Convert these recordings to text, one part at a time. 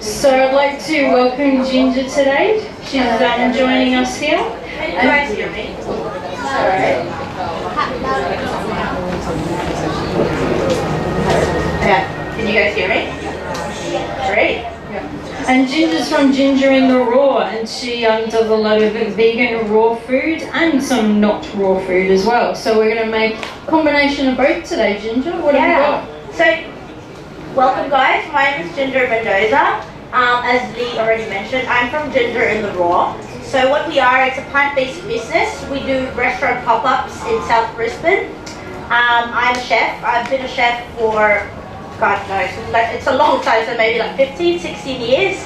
So I'd like to welcome Ginger today. She's joining us here. Can you guys hear me? Alright. Yeah. Can you guys hear me? Great. And Ginger's from Ginger in the Raw, and she does a lot of vegan raw food and some not raw food as well. So we're going to make a combination of both today, Ginger. What have you got? So, welcome guys. My name is Ginger Mendoza. As Leigh already mentioned, I'm from Ginger in the Raw. So what we are, it's a plant-based business. We do restaurant pop-ups in South Brisbane. I'm a chef. I've been a chef for God knows, it's a long time, so maybe like 15, 16 years.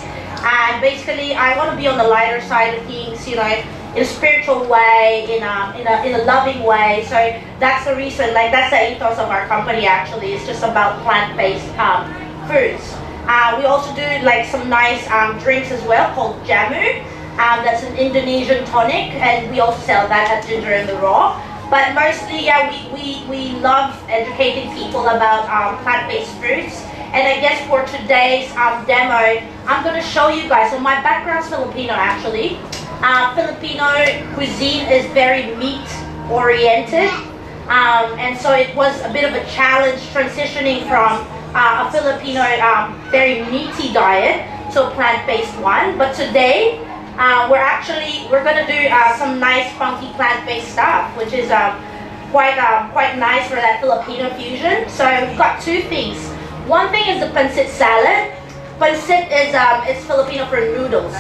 And basically, I want to be on the lighter side of things, you know, in a spiritual way, in a loving way. So that's the reason, like that's the ethos of our company actually. It's just about plant-based foods. We also do like some nice drinks as well called jamu. That's an Indonesian tonic, and we also sell that at Ginger in the Raw. But mostly, yeah, we love educating people about plant-based fruits. And I guess for today's demo, I'm going to show you guys. So my background's Filipino actually. Filipino cuisine is very meat-oriented. And so it was a bit of a challenge transitioning from a Filipino very meaty diet to a plant-based one. But today, we're gonna do some nice funky plant-based stuff, which is quite nice for that Filipino fusion. So we've got two things. One thing is the pancit salad. Pancit is it's Filipino for noodles.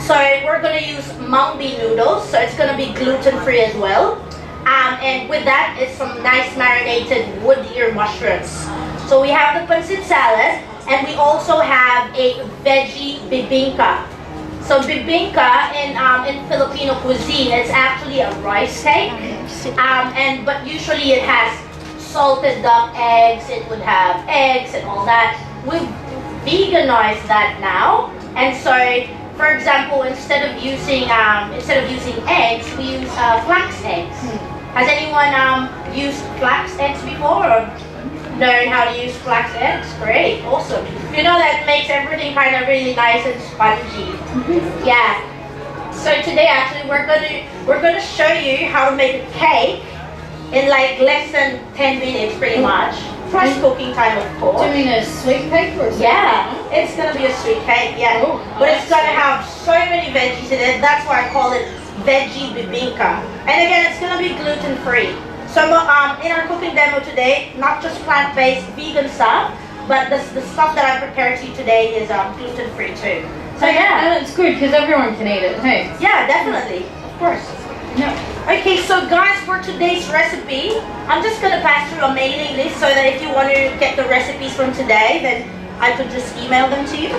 So we're gonna use mung bean noodles. So it's gonna be gluten-free as well. And with that is some nice marinated wood ear mushrooms. So we have the pancit salad, and we also have a veggie bibingka. So bibingka in Filipino cuisine, it's actually a rice cake, but usually it has salted duck eggs. It would have eggs and all that. We've veganized that now, and so, for example, instead of using eggs, we use flax eggs. Has anyone used flax eggs before, or learn how to use flax eggs? Great, awesome. You know that makes everything kind of really nice and spongy. Yeah. So today actually we're gonna show you how to make a cake in like less than 10 minutes pretty much. Plus cooking time of course. Do you mean a sweet cake or a sweet Yeah, it's gonna be a sweet cake, yeah. Oh, but it's gonna have so many veggies in it. That's why I call it veggie bibingka. And again, it's gonna be gluten-free. So in our cooking demo today, not just plant-based vegan stuff, but the stuff that I prepared to you today is gluten-free too. So yeah. And it's good because everyone can eat it, hey? Yeah, definitely. Of course. No. Okay, so guys, for today's recipe, I'm just going to pass through a mailing list so that if you want to get the recipes from today, then I could just email them to you.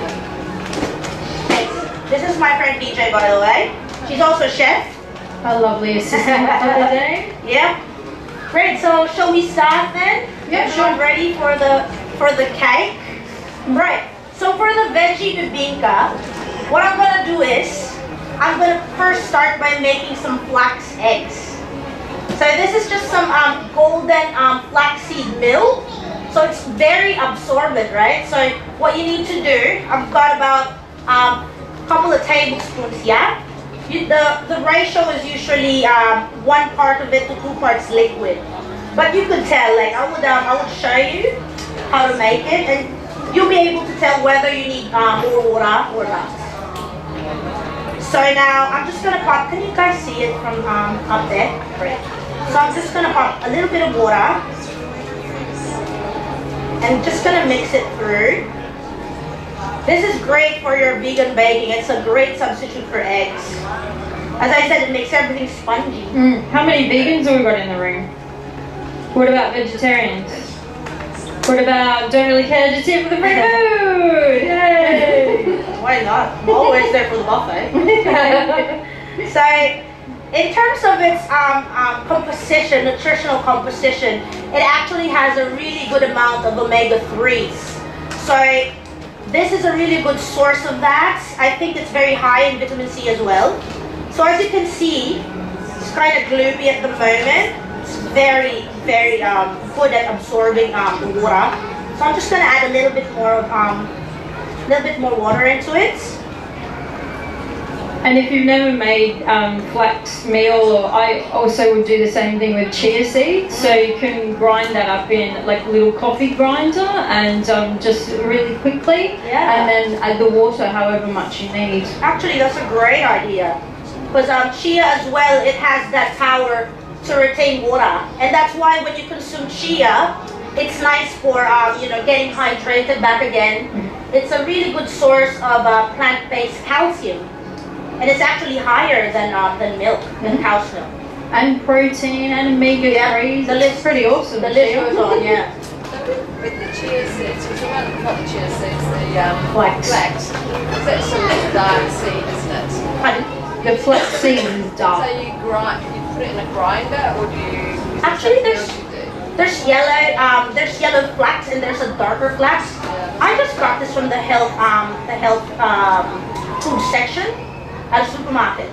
Thanks. This is my friend DJ, by the way. She's also a chef. A lovely assistant for the day. Yeah. Great, so shall we start then? Yeah, Everyone sure. ready for the cake? Right, so for the veggie bibingka, what I'm gonna do is, I'm gonna first start by making some flax eggs. So this is just some golden flaxseed milk. So it's very absorbent, right? So what you need to do, I've got about a couple of tablespoons, yeah? The ratio is usually 1 part of it to 2 parts liquid. But you could tell, like I would show you how to make it, and you'll be able to tell whether you need more water or not. So now I'm just gonna pop. Can you guys see it from up there? Great. So I'm just gonna pop a little bit of water, and just gonna mix it through. This is great for your vegan baking. It's a great substitute for eggs. As I said, it makes everything spongy. How many vegans have we got in the room? What about vegetarians? What about don't really care, just here for the free food? Yay! Why not? I'm always there for the buffet. So, in terms of its composition, nutritional composition, it actually has a really good amount of omega-3s. So, this is a really good source of that. I think it's very high in vitamin C as well. So as you can see, it's kind of gloomy at the moment. It's very good at absorbing the water. So I'm just going to add a little bit more of a little bit more water into it. And if you've never made flax meal, or I also would do the same thing with chia seeds, so you can grind that up in like a little coffee grinder and just really quickly, and then add the water however much you need. Actually, that's a great idea, because chia as well, it has that power to retain water, and that's why when you consume chia, it's nice for getting hydrated back again. It's a really good source of plant-based calcium. And it's actually higher than milk, than cow's milk. And protein and omega-3s. The list pretty awesome. The list goes on, yeah. So with the chia seeds, because you haven't got the chia seeds, the flax. That's a really dark seed, isn't it? Pardon? The flax seed is dark. So you put it in a grinder, or do you? Actually, there's yellow flax and there's a darker flax. Yeah. I just got this from the health food section at a supermarket.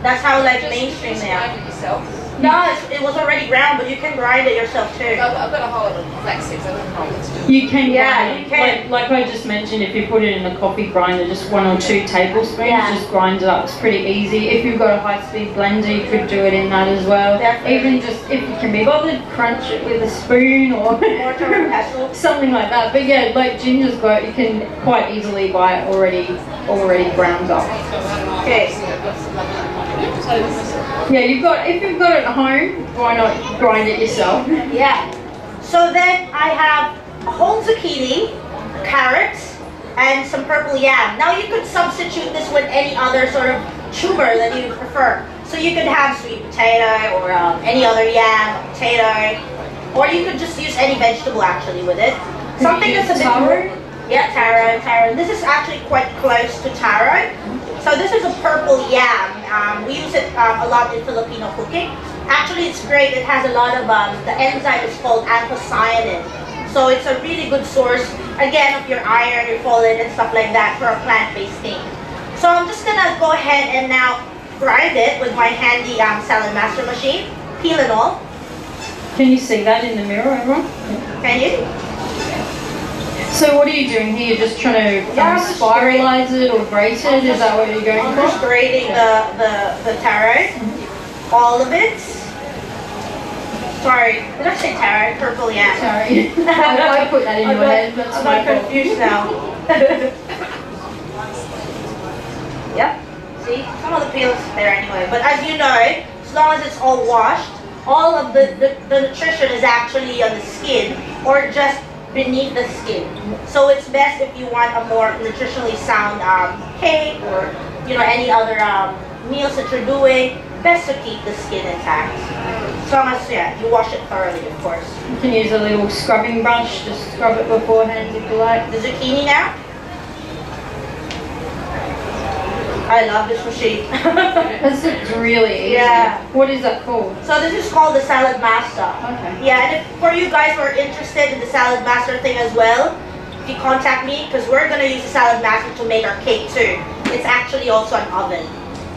That's how mainstream they are. Grind it yourself? No, it was already ground, but you can grind it yourself too. I've got a whole lot of flax seeds. I don't know what to do. You can, you can. Like I just mentioned, if you put it in a coffee grinder, just 1 or 2 tablespoons, just grind it up. It's pretty easy. If you've got a high-speed blender, you could do it in that as well. Definitely. Even just if you can be bothered, crunch it with a spoon or something like that. But yeah, like Ginger's got, you can quite easily buy it already ground up. Okay. Yeah, if you've got it at home, why not grind it yourself? Yeah. So then I have a whole zucchini, carrots, and some purple yam. Now you could substitute this with any other sort of tuber that you prefer. So you could have sweet potato or any other yam, potato, or you could just use any vegetable actually with it. Something that's a bit taro? Yeah, taro. This is actually quite close to taro. So this is a purple yam. We use it a lot in Filipino cooking. Actually, it's great. It has a lot of, the enzyme is called anthocyanin. So it's a really good source, again, of your iron, your folate, and stuff like that for a plant-based thing. So I'm just gonna go ahead and now grind it with my handy salad master machine, peel and all. Can you see that in the mirror, everyone? Can you? So what are you doing here? You're just trying to spiralize it or grate it? Is that what you're going I'm for? just grating the taro, all of it. Sorry, did I say taro? Purple yam. Sorry. I put that in your head. That's I'm my not fault. confused now. Yep. See, some of the peel's there anyway. But as you know, as long as it's all washed, all of the nutrition is actually on the skin or just beneath the skin. So it's best if you want a more nutritionally sound cake or any other meals that you're doing, best to keep the skin intact. As long as you wash it thoroughly, of course. You can use a little scrubbing brush, just scrub it beforehand if you like. The zucchini now. I love this machine. This looks really easy. Yeah. What is that called? So this is called the Salad Master. Okay. Yeah, and if for you guys who are interested in the Salad Master thing as well, if you contact me, because we're going to use the Salad Master to make our cake too. It's actually also an oven.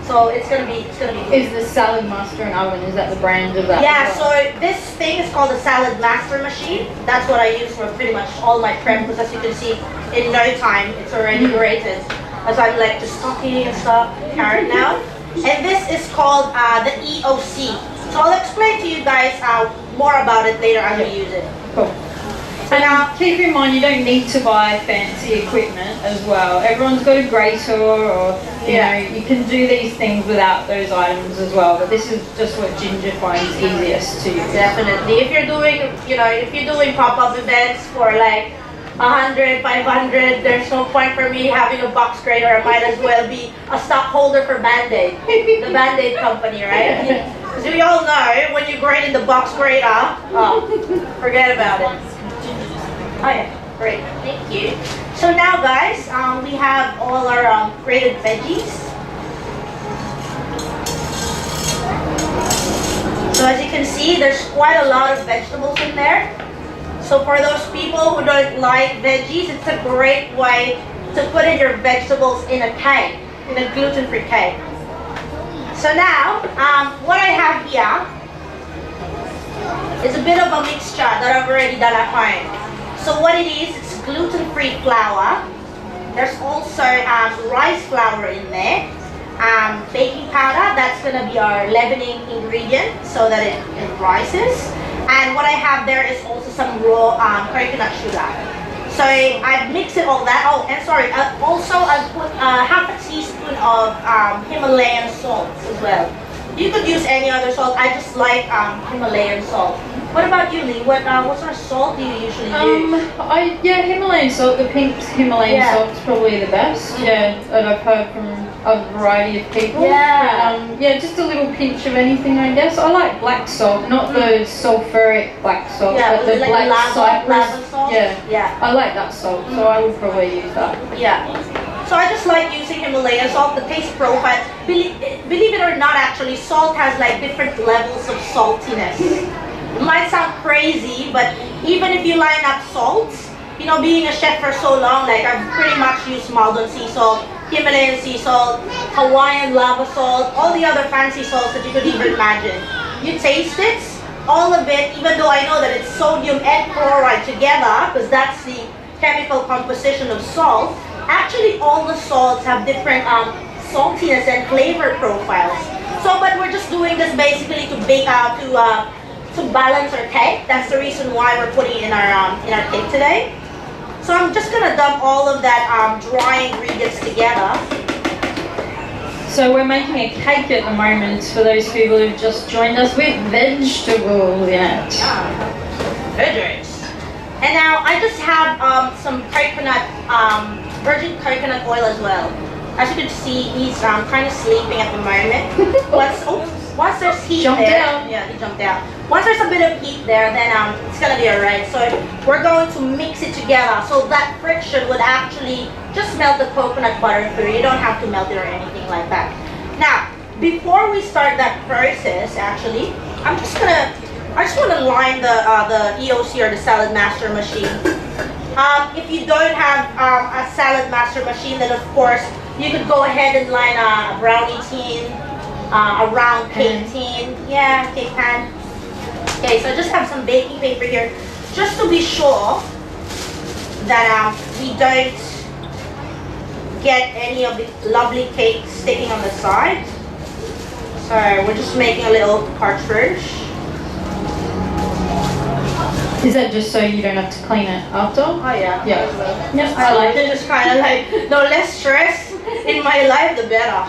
So it's gonna be good. Is the Salad Master an oven? Is that the brand of that? Yeah, as well? so this thing is called the Salad Master machine. That's what I use for pretty much all my prep, because as you can see, in no time, it's already grated. As I'm like just talking and stuff, carrot now. And this is called the EOC. So I'll explain to you guys more about it later as we use it. Cool. And keep in mind, you don't need to buy fancy equipment as well. Everyone's got a grater, or you can do these things without those items as well. But this is just what Ginger finds easiest to use. Definitely. If you're doing pop-up events for like 100, 500, there's no point for me having a box grater. I might as well be a stockholder for Band-Aid, the Band-Aid company, right? Because we all know when you grate in the box grater, forget about it. Oh yeah, great, thank you. So now guys, we have all our grated veggies. So as you can see, there's quite a lot of vegetables in there. So for those people who don't like veggies, it's a great way to put in your vegetables in a cake, in a gluten-free cake. So now, what I have here is a bit of a mixture that I've already done at home. So what it is, it's gluten-free flour, There's also rice flour in there. Baking powder, that's going to be our leavening ingredient so that it rises. And what I have there is also some raw coconut sugar. So I've mixed it all that. Oh, and sorry, also I've put half a teaspoon of Himalayan salt as well. You could use any other salt. I just like Himalayan salt. What about you, Leigh? What sort of salt do you usually use? Himalayan salt. The pink Himalayan salt is probably the best. Yeah, that I've heard from a variety of people. Yeah. But, just a little pinch of anything, I guess. I like black salt, not the sulfuric black salt, but the like black cypress. lava salt? Yeah. I like that salt, so I would probably use that. Yeah. So I just like using Himalayan salt. The taste profile, believe it or not, actually, salt has like different levels of saltiness. It might sound crazy, but even if you line up salts, being a chef for so long, like I've pretty much used Maldon sea salt, Himalayan sea salt, Hawaiian lava salt, all the other fancy salts that you could even imagine. You taste it, all of it, even though I know that it's sodium and chloride together, because that's the chemical composition of salt, actually all the salts have different saltiness and flavor profiles. So, but we're just doing this basically to bake out, to balance our cake. That's the reason why we're putting it in our cake today. So I'm just gonna dump all of that dry ingredients together. So we're making a cake at the moment for those people who've just joined us with vegetables in it. Veggies. And now I just have some coconut, virgin coconut oil as well. As you can see, he's kind of sleeping at the moment. Once there's heat he jumped out. Once there's a bit of heat there, then it's gonna be alright. So we're going to mix it together so that friction would actually just melt the coconut butter through. You don't have to melt it or anything like that. Now, before we start that process, actually, I just want to line the EOC or the Salad Master machine. If you don't have a Salad Master machine, then of course you could go ahead and line a brownie tin, a round cake tin, cake pan. Okay, so I just have some baking paper here, just to be sure that we don't get any of the lovely cake sticking on the side. So we're just making a little cartridge. Is that just so you don't have to clean it after? Oh yeah. Yeah. Yes, I like it. Just kind of like, no less stress in my life, the better.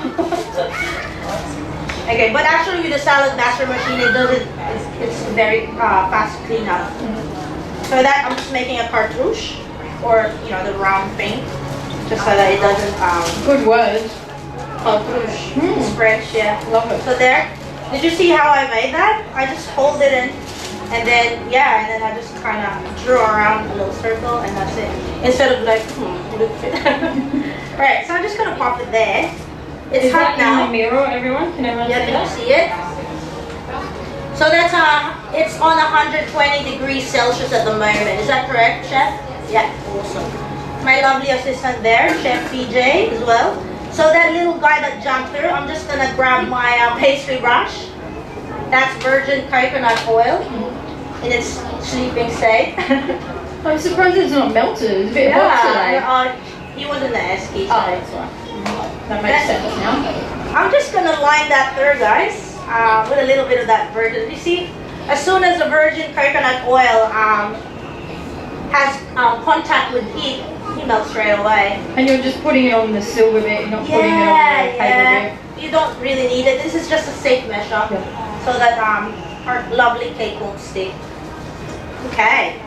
Okay, but actually with the Salad Master machine, it's very fast cleanup. So that I'm just making a cartouche, or the round thing, just so that it doesn't. Good word. Cartouche. It's French, yeah. Love it. So there. Did you see how I made that? I just hold it in. And then I just kind of drew around a little circle, and that's it. Instead of like, look fit. Alright, so I'm just gonna pop it there. It's hot now. In the mirror, everyone? Can everyone see can that? you see it? So that's it's on 120 degrees Celsius at the moment. Is that correct, Chef? Yeah, awesome. My lovely assistant there, Chef PJ as well. So that little guy that jumped through, I'm just gonna grab my pastry brush. That's virgin coconut oil in its sleeping state. I'm surprised it's not melted. It's a bit hot today. He was in the esky. Oh, that's right. That makes sense now. I'm just gonna line that through, guys, with a little bit of that virgin. You see, as soon as the virgin coconut oil has contact with heat, he melts straight away. And you're just putting it on the silver bit, you're not putting it on the paper bit. You don't really need it. This is just a safe measure, so that our lovely cake won't stick. Okay.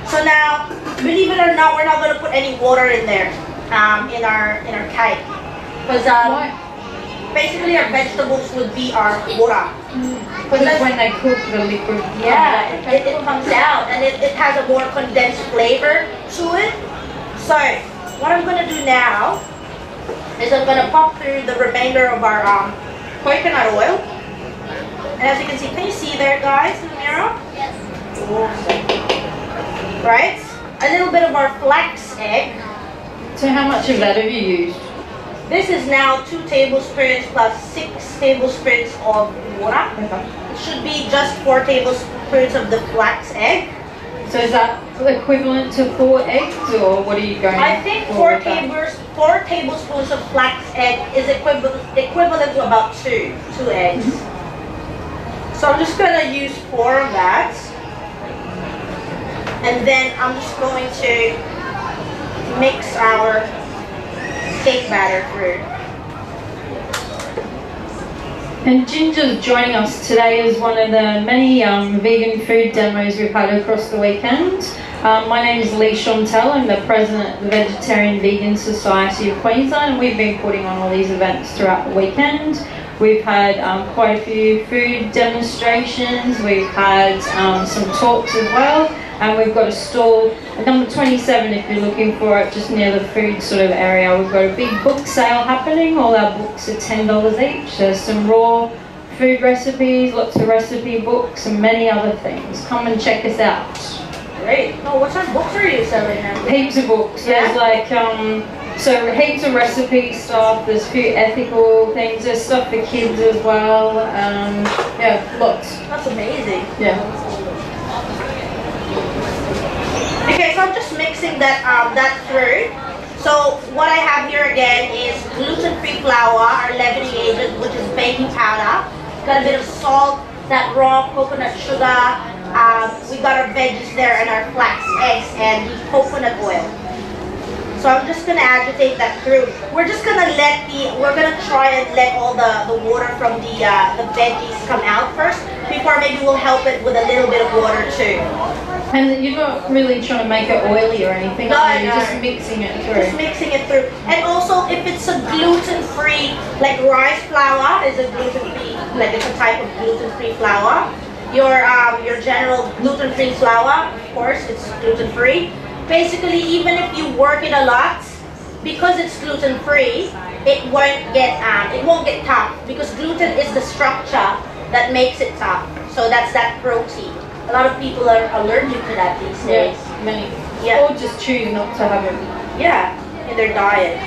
So now, believe it or not, we're not going to put any water in there, in our cake, because basically our vegetables would be our water. Because when they cook, the liquid. It comes out, and it has a more condensed flavor to it. So what I'm going to do now is I'm going to pop through the remainder of our coconut oil. And as you can see there, guys, in the mirror? Yes. Awesome. Right? A little bit of our flax egg. So how much of that have you used? This is now 2 tablespoons plus 6 tablespoons of water. Okay. It should be just 4 tablespoons of the flax egg. So is that equivalent to 4 eggs, or what are you going? I think for 4 tablespoons of flax egg is equivalent to about two eggs. So I'm just gonna use 4 of that, and then I'm just going to mix our cake batter through. And Ginger's joining us today as one of the many vegan food demos we've had across the weekend. My name is Leigh-Chantelle. I'm the president of the Vegetarian Vegan Society of Queensland, and we've been putting on all these events throughout the weekend. We've had quite a few food demonstrations, we've had some talks as well, and we've got a stall at number 27 if you're looking for it, just near the food sort of area. We've got a big book sale happening. All our books are $10 each. There's some raw food recipes, lots of recipe books, and many other things. Come and check us out. Great. Oh, what sort of books are you selling now? Heaps of books. Yeah? There's like so heaps of recipe stuff. There's a few ethical things. There's stuff for kids as well. Yeah, lots. That's amazing. Yeah. Okay, so I'm just mixing that through. So what I have here again is gluten-free flour, our leavening agent, which is baking powder. Got a bit of salt, that raw coconut sugar. We got our veggies there and our flax eggs and the coconut oil. So I'm just gonna agitate that through. We're gonna try and let all the water from the veggies come out first before maybe we'll help it with a little bit of water too. And you're not really trying to make it oily or anything, No, are you? no. You're just mixing it through. Just mixing it through. And also if it's a gluten-free, like rice flour is a gluten-free, like it's a type of gluten-free flour. Your general gluten-free flour, of course, it's gluten-free. Basically, even if you work it a lot, because it's gluten-free, it won't get tough because gluten is the structure that makes it tough. So that's that protein. A lot of people are allergic to that these days. Yes, many. Yeah. Or just choose not to have it. Yeah, in their diet.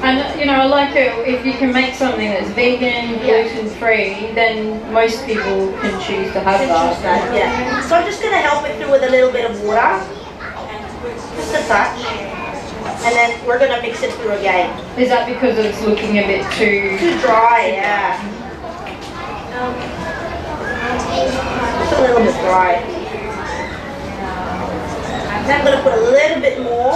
And I like it if you can make something that's vegan, gluten-free, then most people can choose to have that. Yeah. So I'm just gonna help it through with a little bit of water. Just a touch. And then we're gonna mix it through again. Is that because it's looking a bit too dry? Yeah. Just a little bit dry. Then I'm gonna put a little bit more.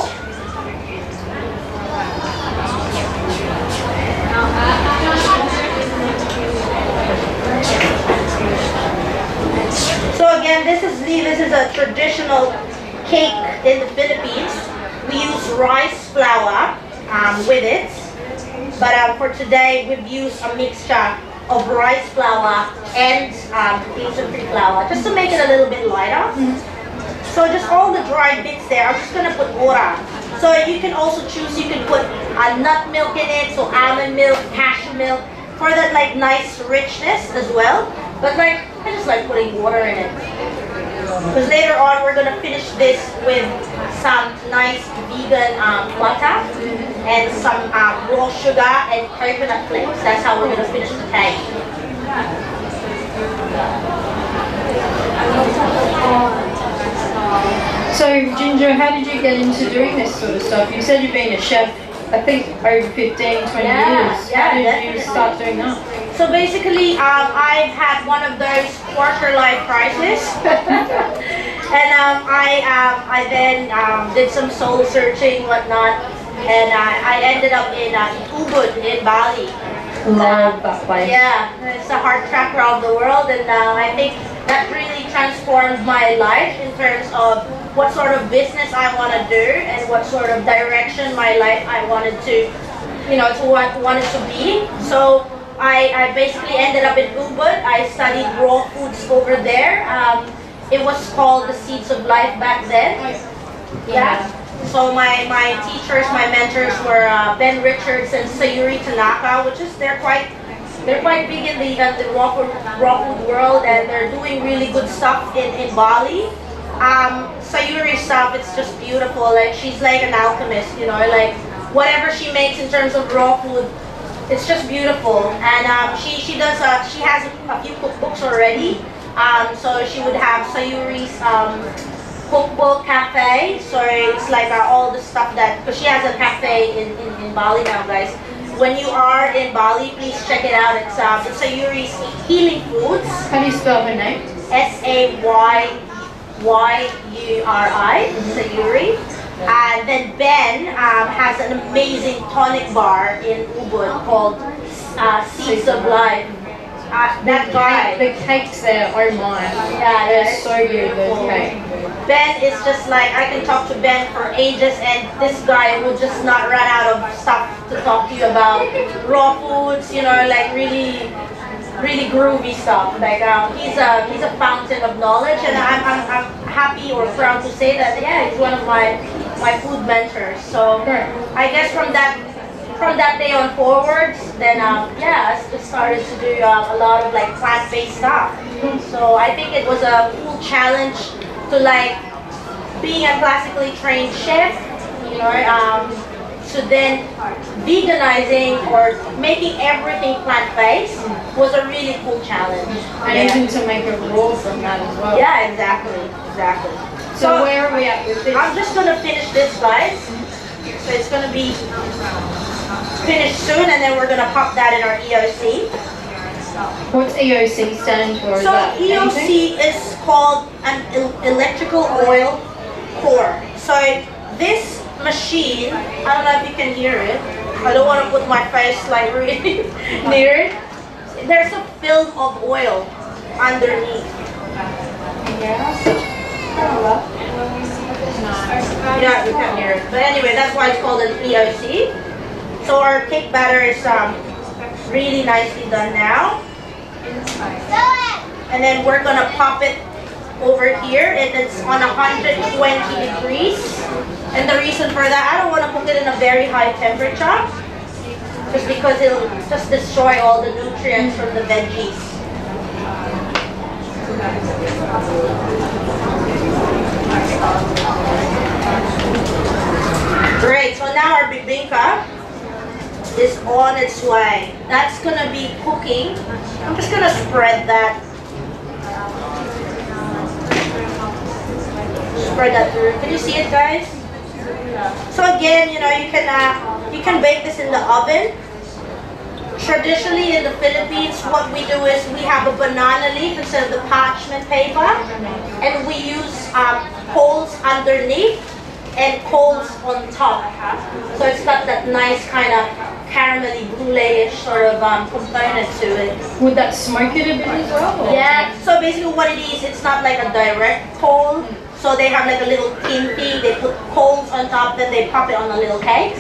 So again, this is a traditional cake in the Philippines. We use rice flour with it, but for today we've used a mixture of rice flour and gluten-free flour just to make it a little bit lighter. So just all the dried bits there, I'm just gonna put water. So you can also choose, you can put nut milk in it, so almond milk, cashew milk, for that like nice richness as well. But like, I just like putting water in it. Because later on we're gonna finish this with some nice vegan butter and some raw sugar and coconut flakes. That's how we're gonna finish the cake. So, Ginger, how did you get into doing this sort of stuff? You said you've been a chef, I think, over 15, 20 years. How did you start doing that? So basically, I've had one of those quarter-life crises. And I then did some soul searching, whatnot, and I ended up in Ubud in Bali. Love that place. Yeah, it's the heart chakra of the world, and I think that really transformed my life in terms of what sort of business I want to do and what sort of direction my life I wanted to, wanted to be. So I basically ended up in Ubud. I studied raw foods over there. It was called the Seeds of Life back then. Yeah. So my teachers, my mentors were Ben Richards and Sayuri Tanaka, which is they're quite big in the raw food world, and they're doing really good stuff in Bali. Sayuri's stuff, it's just beautiful. Like she's like an alchemist, like whatever she makes in terms of raw food, it's just beautiful. And she has a few cookbooks already. So she would have Sayuri's cookbook cafe. So it's like all the stuff that, because she has a cafe in Bali now, guys. When you are in Bali, please check it out. It's Sayuri's Healing Foods. How do you spell her name? Sayuri, Sayuri. And then Ben has an amazing tonic bar in Ubud called Seeds of Life. That guy. The cakes there, oh my. Yeah, They're so good, those cakes. Ben is just like, I can talk to Ben for ages, and this guy will just not run out of stuff to talk to you about. Raw foods, you know, like really groovy stuff. Like he's a fountain of knowledge, and I'm happy or proud to say that he's one of my food mentors. So I guess from that day on forwards, then I just started to do a lot of like plant-based stuff. So I think it was a cool challenge to like being a classically trained chef, you know, to then veganizing or making everything plant-based was a really cool challenge. And even to make it raw from that as well. Yeah, exactly. So where are we at with this? I'm just gonna finish this, guys. So it's gonna be finished soon, and then we're gonna pop that in our EOC. What's EOC stand for? So EOC is called an electrical oil core. So this machine, I don't know if you can hear it. I don't want to put my face like really near it. There's a film of oil underneath. Yeah, you can't hear it. But anyway, that's why it's called an EOC. So our cake batter is really nicely done now. And then we're gonna pop it over here. It's on 120 degrees. And the reason for that, I don't want to cook it in a very high temperature, just because it'll just destroy all the nutrients from the veggies. Great, so now our bibingka is on its way. That's gonna be cooking. I'm just gonna spread that. Spread that through. Can you see it, guys? So again, you know, you can bake this in the oven. Traditionally in the Philippines, what we do is we have a banana leaf instead of the parchment paper, and we use coals underneath and coals on top. So it's got that nice kind of caramelly brulee-ish sort of component to it. Would that smoke it a bit as well? Or? Yeah, so basically what it is, it's not like a direct coal. So they have like a little tin thing, they put coals on top, then they pop it on the little cakes.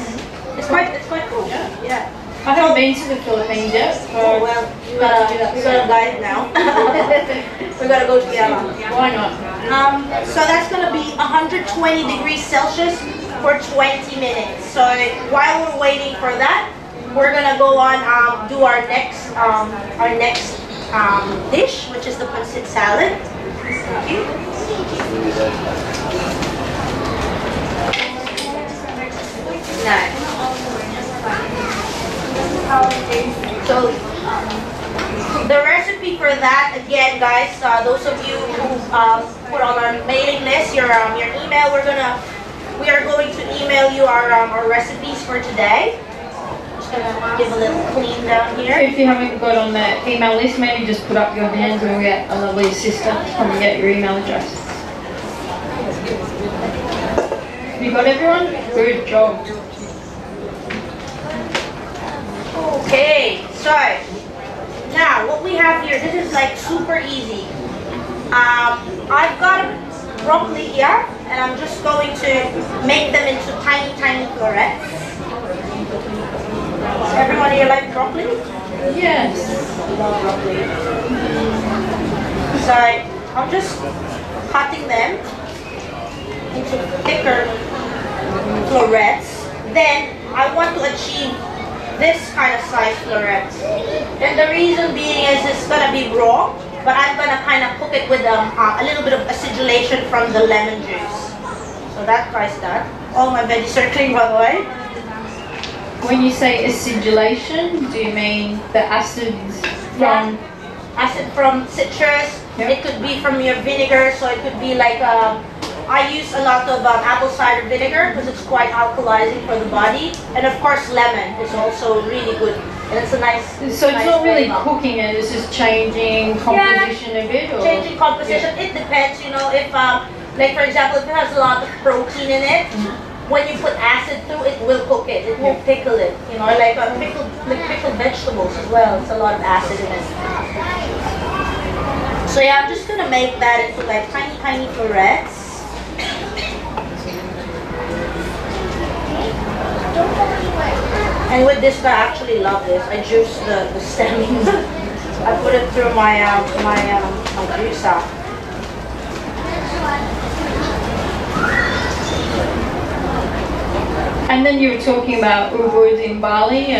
It's quite cool. Yeah. I haven't been to the Philippines yet. So oh well, we gotta guide now. We gotta go together. Why not? So that's gonna be 120 degrees Celsius for 20 minutes. So while we're waiting for that, we're gonna go on do our next dish, which is the pancit salad. Thank you. Nice. So the recipe for that, again, guys, those of you who put on our mailing list your email, we are going to email you our recipes for today. Just gonna give a little clean down here. If you haven't got on the email list, maybe just put up your hands and we'll get a lovely assistant to come and get your email address. You got everyone? Good job. Okay, so now what we have here, this is like super easy. I've got broccoli here, and I'm just going to make them into tiny florets. Does everyone here like broccoli? Yes. I love broccoli. So I'm just cutting them into thicker florets. Then I want to achieve this kind of size floret. And the reason being is it's gonna be raw, but I'm gonna kind of cook it with a little bit of acidulation from the lemon juice. So that tries that. All my veggies are clean, by the way. When you say acidulation, do you mean the acids from? Acid from citrus. Yep. It could be from your vinegar, so it could be like I use a lot of apple cider vinegar because it's quite alkalizing for the body. And of course lemon is also really good. And it's a nice So it's not really flavor. cooking it, it's just changing composition a bit? Or? Changing composition, it depends, you know, if like for example, if it has a lot of protein in it, when you put acid through it will cook it. It will pickle it, you know, like pickled vegetables as well. It's a lot of acid in it. So yeah, I'm just gonna make that into like tiny florets. And with this, I actually love this. I juice the stems. I put it through my juicer. And then you were talking about ubud in Bali.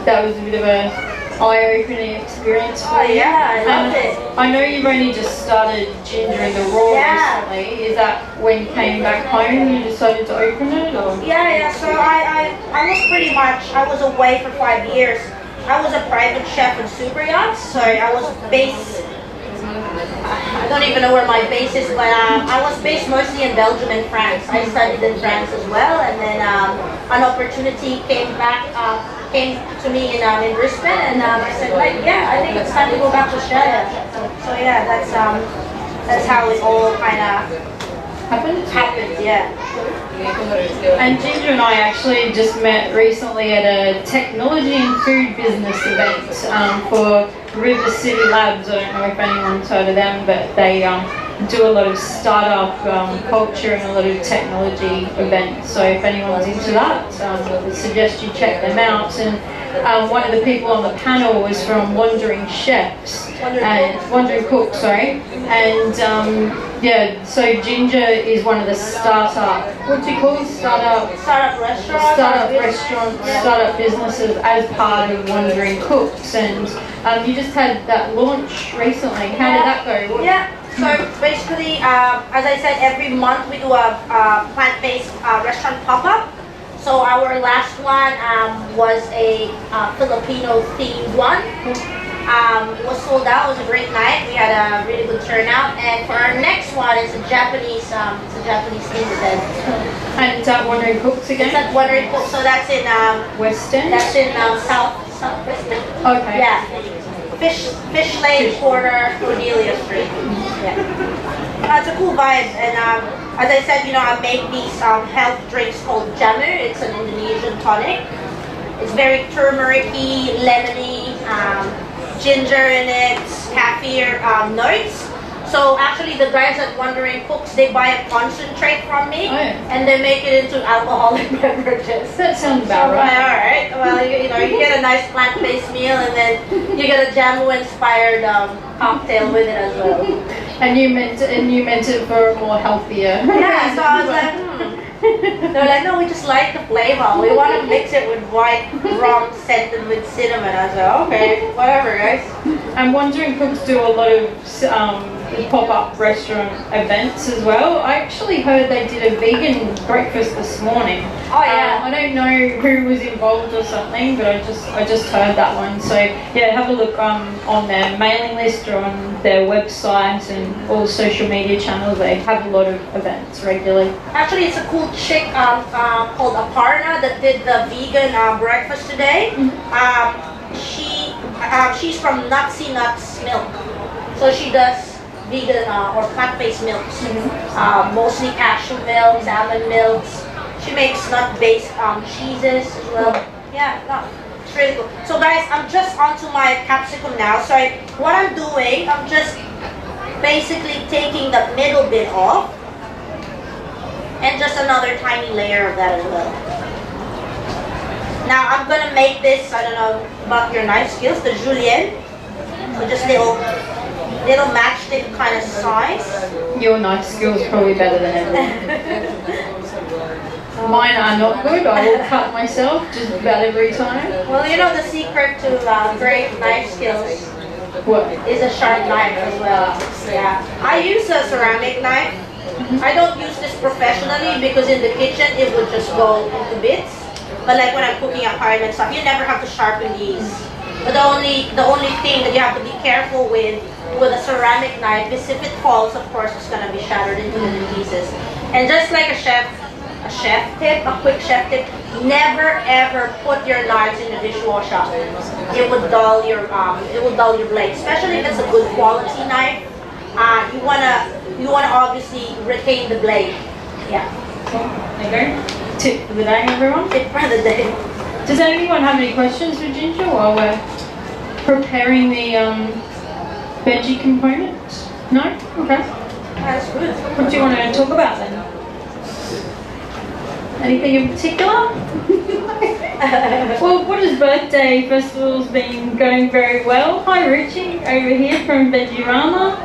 That was a bit of a eye-opening experience for Oh you. yeah, I loved it. I know you've only just started Ginger in the Raw Yeah. recently. Is that when you came back home you decided to open it? Or? Yeah. So I was pretty much, I was away for 5 years. I was a private chef in super yachts, so I was based, I don't even know where my base is, but I was based mostly in Belgium and France. I studied in France as well, and then an opportunity came to me in Brisbane, and I said, like, yeah, I think it's time to go back to Australia. So yeah, that's how it all kind of happened, yeah. And Ginger and I actually just met recently at a technology and food business event for River City Labs. I don't know if anyone's heard of them, but they do a lot of startup culture and a lot of technology events. So if anyone's into that, I would suggest you check them out. And one of the people on the panel was from Wandering Chefs, Wandering Cooks, sorry. And yeah, so Ginger is one of the startup, what do you call it? Startup restaurants, startup businesses as part of Wandering Cooks. And you just had that launch recently. How did that go? Yeah. So basically, as I said, every month we do a plant-based restaurant pop-up. So our last one was a Filipino themed one. It was sold out. It was a great night. We had a really good turnout. And for our next one, it's a Japanese themed event. And is that Wandering Cooks again? It's at Wandering Cooks. So that's in Western? That's in Southwestern. Okay. Yeah. Fish Lane Corner, Cornelia Street. Yeah. It's a cool vibe, and as I said, you know, I make these health drinks called jamu. It's an Indonesian tonic. It's very turmeric-y, lemony, ginger in it, kaffir notes. So actually, the guys at Wandering Cooks, they buy a concentrate from me, and they make it into alcoholic beverages. That sounds about right. All right. Well, you know, you get a nice plant-based meal, and then you get a jamu-inspired cocktail with it as well. And you meant it for a more healthier. Yeah. So I was like, They're like, no, we just like the flavor. We want to mix it with white rum scented with cinnamon. I was like, okay, whatever, guys. I'm wondering, cooks do a lot of pop-up restaurant events as well. I actually heard they did a vegan breakfast this morning. Oh yeah. I don't know who was involved or something, but I just heard that one. So yeah, have a look on their mailing list or on their website and all social media channels. They have a lot of events regularly. Actually, it's a cool chick called Aparna that did the vegan breakfast today. She's from Nutsy Nuts Milk, so she does vegan or plant-based milks, mostly cashew milks, almond milks. She makes nut-based cheeses as well. Yeah, no, it's really cool. So guys, I'm just onto my capsicum now. So what I'm doing, I'm just basically taking the middle bit off, and just another tiny layer of that as well. Now I'm gonna make this, I don't know about your knife skills, the julienne. So just little matchstick kind of size. Your knife skills probably better than everyone. Mine are not good. I will cut myself just about every time. Well, you know the secret to great knife skills What? is a sharp knife as well. Yeah. I use a ceramic knife. I don't use this professionally because in the kitchen it would just go into bits. But like when I'm cooking at home and stuff, you never have to sharpen these. But the only thing that you have to be careful with with a ceramic knife, because if it falls, of course, it's gonna be shattered into little pieces. And just like a quick chef tip, never ever put your knives in the dishwasher. It would dull your blade, especially if it's a good quality knife. You wanna obviously retain the blade. Yeah. There you go. Tip for the day, everyone. Tip for the day. Does anyone have any questions for Ginger while we're preparing the veggie components? No? Okay. That's good. What do you want to talk about then? Anything in particular? Well, Buddha's birthday festival's been going very well. Hi Richie, over here from Veggie-Rama.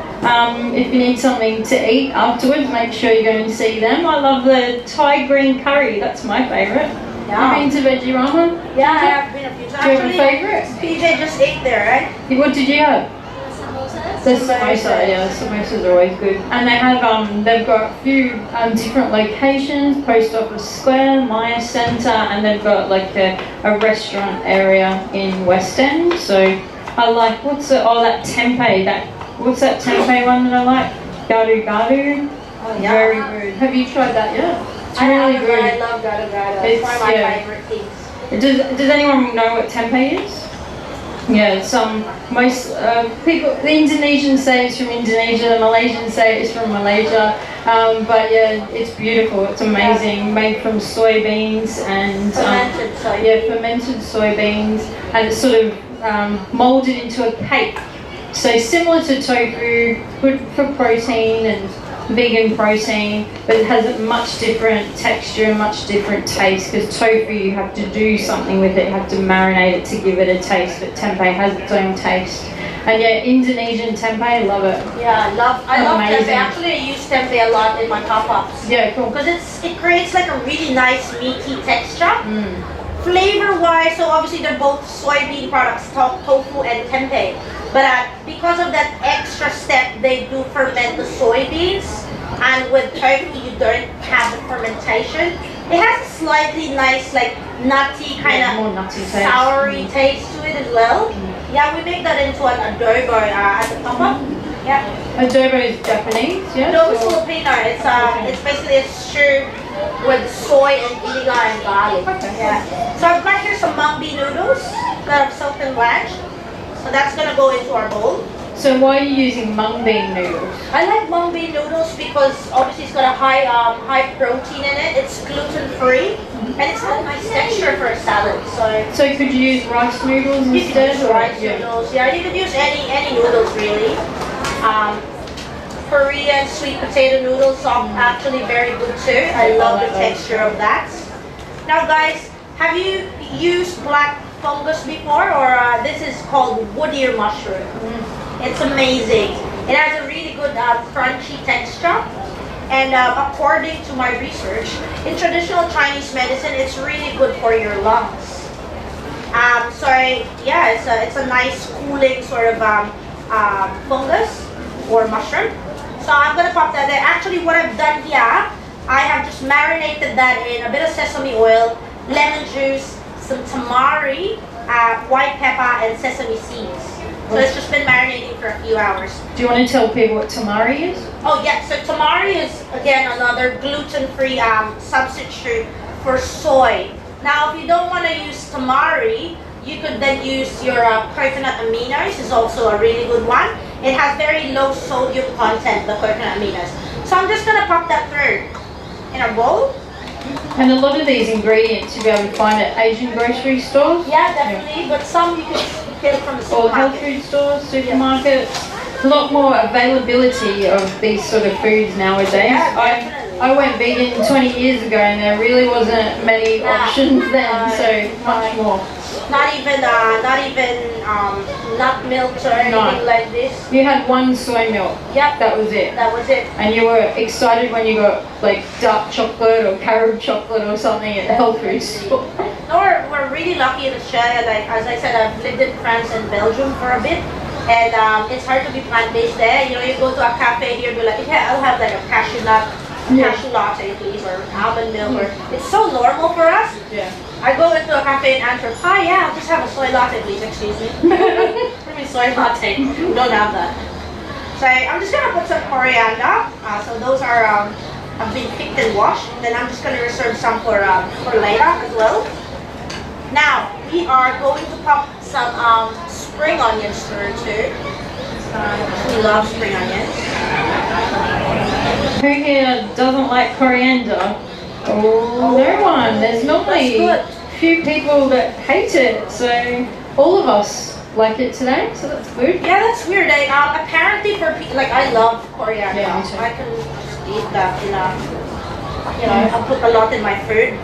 If you need something to eat afterwards, make sure you go and see them. I love the Thai green curry, that's my favourite. Yeah. You been to Veggie-Rama? Yeah, I have been a few times. Do you have a favourite? PJ just ate there, right? What did you have? The samosa, yeah, samosas are always good. And they have, they've got a few different locations, Post Office Square, Maya Centre, and they've got like a restaurant area in West End. So I like, that tempeh, what's that tempeh one that I like? Gado gado. Oh, yeah. Very good. Have you tried that yet? It's really good. I love gado gado. It's one of my favorite things. Does anyone know what tempeh is? Yeah, most people, the Indonesians say it's from Indonesia, the Malaysians say it's from Malaysia, but yeah, it's beautiful, it's amazing, made from soybeans and fermented soybeans, and it's sort of molded into a cake. So similar to tofu, good for protein and vegan protein, but it has a much different texture, much different taste, because tofu you have to do something with it, you have to marinate it to give it a taste, but tempeh has its own taste. And yeah, Indonesian tempeh, love it. Yeah, I love tempeh. Actually, I use tempeh a lot in my pop-ups. Yeah, cool. Because it creates like a really nice meaty texture. Flavor-wise, so obviously they're both soybean products, tofu and tempeh. But because of that extra step, they do ferment the soybeans. And with tofu, you don't have the fermentation. It has a slightly nice, like nutty, kind of soury taste to it as well. Yeah, we make that into an adobo at the pop-up. Yeah. Adobo is Japanese, yeah? Adobo is Filipino. It's basically a stew with soy and iniga and garlic. Okay. Yeah. So I've got here some mung bean noodles that I've soaked and blanched. So that's gonna go into our bowl. So why are you using mung bean noodles? I like mung bean noodles because obviously it's got a high protein in it. It's gluten free and it's got a nice texture for a salad. So could you use rice noodles you instead? can use rice noodles. Yeah, you could use any noodles really. Korean sweet potato noodles are actually very good too. I love the texture of that. Now guys, have you used black fungus before, or this is called wood ear mushroom? It's amazing. It has a really good crunchy texture, and according to my research, in traditional Chinese medicine, it's really good for your lungs. So yeah, it's a nice cooling sort of fungus or mushroom. So I'm gonna pop that there. Actually, what I've done here, I have just marinated that in a bit of sesame oil, lemon juice, some tamari, white pepper, and sesame seeds. So it's just been marinating for a few hours. Do you want to tell people what tamari is? Oh yeah, so tamari is again another gluten-free substitute for soy. Now, if you don't want to use tamari, you could then use your coconut aminos. Is also a really good one. It has very low sodium content, the coconut aminos. So I'm just gonna pop that through in a bowl. And a lot of these ingredients you'll be able to find at Asian grocery stores. Yeah, definitely. But some you can get from the or supermarket. health food stores, supermarkets. A lot more availability of these sort of foods nowadays. Yeah, I went vegan 20 years ago and there really wasn't many options then, so much more. Not even nut milks or anything like this. You had one soy milk. Yep. That was it. That was it. And you were excited when you got like dark chocolate or carob chocolate or something at the health food store. No, we're really lucky in Australia. Like as I said, I've lived in France and Belgium for a bit. And it's hard to be plant-based there. You know, you go to a cafe here, be like, yeah, I'll have like a cashew latte please, or almond milk, or it's so normal for us. Yeah. I go into a cafe in Antwerp, hi, yeah, I'll just have a soy latte please, excuse me. I mean soy latte, we don't have that. So I'm just gonna put some coriander. So those are have been picked and washed. Then I'm just gonna reserve some for later as well. Now we are going to pop some spring onions through too. We love spring onions. Who here doesn't like coriander? Oh, no one. There's normally a few people that hate it, so all of us like it today, so that's good. Yeah, that's weird. Apparently for people, like I love coriander. Yeah, me too. I can just eat that in I put a lot in my food.